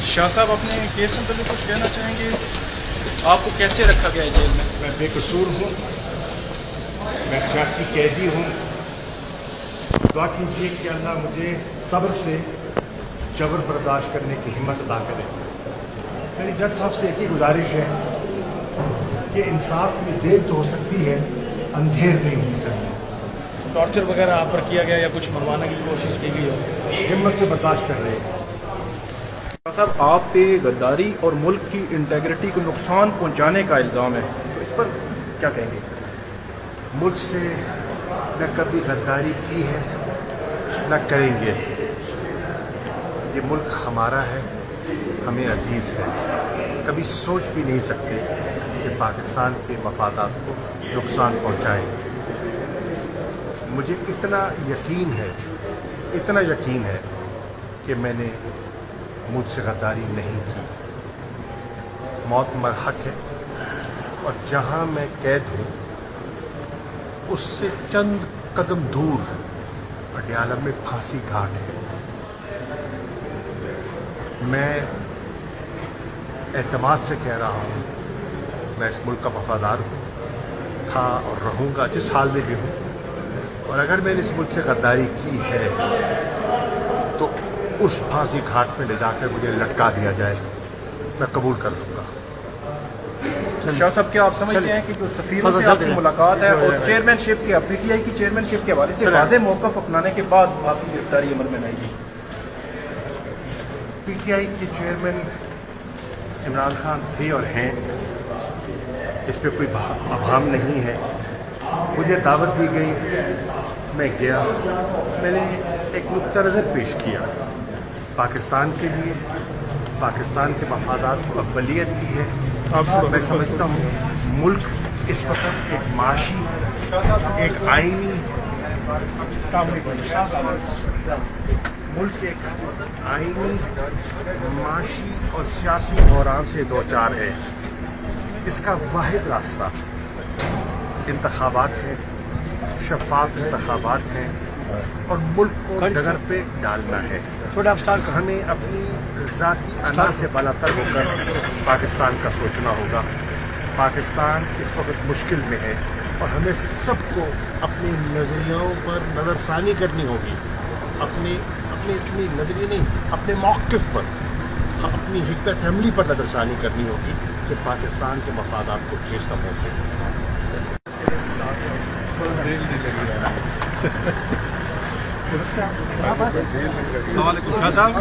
شاہ صاحب اپنے کیس سے متعلق کچھ کہنا چاہیں گے؟ آپ کو کیسے رکھا گیا ہے جیل میں؟ میں بے قصور ہوں، میں سیاسی قیدی ہوں۔ دعا کیجیے کہ اللہ مجھے صبر سے جبر برداشت کرنے کی ہمت عطا کرے۔ میری جج صاحب سے ایک ہی گزارش ہے کہ انصاف میں دیر تو ہو سکتی ہے، اندھیر نہیں ہونی چاہیے۔ ٹارچر وغیرہ آپ پر کیا گیا یا کچھ منوانے کی کوشش کی گئی ہو؟ ہمت سے برداشت کر رہے ہیں۔ صاحب آپ پہ غداری اور ملک کی انٹیگریٹی کو نقصان پہنچانے کا الزام ہے، تو اس پر کیا کہیں گے؟ ملک سے نہ کبھی غداری کی ہے نہ کریں گے۔ یہ ملک ہمارا ہے، ہمیں عزیز ہے۔ کبھی سوچ بھی نہیں سکتے کہ پاکستان کے مفادات کو نقصان پہنچائیں۔ مجھے اتنا یقین ہے کہ میں نے مجھ سے غداری نہیں کی۔ موت مرحق ہے اور جہاں میں قید ہوں اس سے چند قدم دور پٹیالہ میں پھانسی گھاٹ ہے۔ میں اعتماد سے کہہ رہا ہوں، میں اس ملک کا وفادار ہوں، تھا اور رہوں گا جس حال میں بھی ہوں، اور اگر میں نے اس ملک سے غداری کی ہے تو اس پھانسی گھاٹ میں لے جا کر مجھے لٹکا دیا جائے، میں قبول کر لوں گا۔ شاہ صاحب کیا آپ سمجھتے ہیں کہ جو سفیروں سے آپ کی ملاقات ہے اور چیئرمین شپ کے پی ٹی آئی کی چیئرمین شپ کے حوالے سے واضح موقف اپنانے کے بعد آپ کی گرفتاری عمل میں آئی گی؟ پی ٹی آئی کے چیئرمین عمران خان تھے اور ہیں، اس پہ کوئی ابہام نہیں ہے۔ مجھے دعوت دی گئی، میں گیا، میں نے ایک نقطہ نظر پیش کیا۔ پاکستان کے لیے پاکستان کے مفادات کو اقبالیت دی ہے۔ میں سمجھتا ہوں ملک اس وقت ایک معاشی، ایک آئینی، ملک ایک آئینی، معاشی اور سیاسی بحران سے دوچار ہے۔ اس کا واحد راستہ انتخابات ہیں، شفاف انتخابات ہیں، اور ملک کو ڈگر پہ ڈالنا ہے۔ ہمیں اپنی ذاتی انا سے بالاتر ہو کر پاکستان کا سوچنا ہوگا۔ پاکستان اس وقت مشکل میں ہے اور ہمیں سب کو اپنی نظریوں پر نظر ثانی کرنی ہوگی، اپنی نظریے نہیں، اپنے موقف پر، اپنی حکمت عملی پر نظر ثانی کرنی ہوگی کہ پاکستان کے مفادات کو ٹھیس نہ پہنچے۔ السلام علیکم شاہ صاحب۔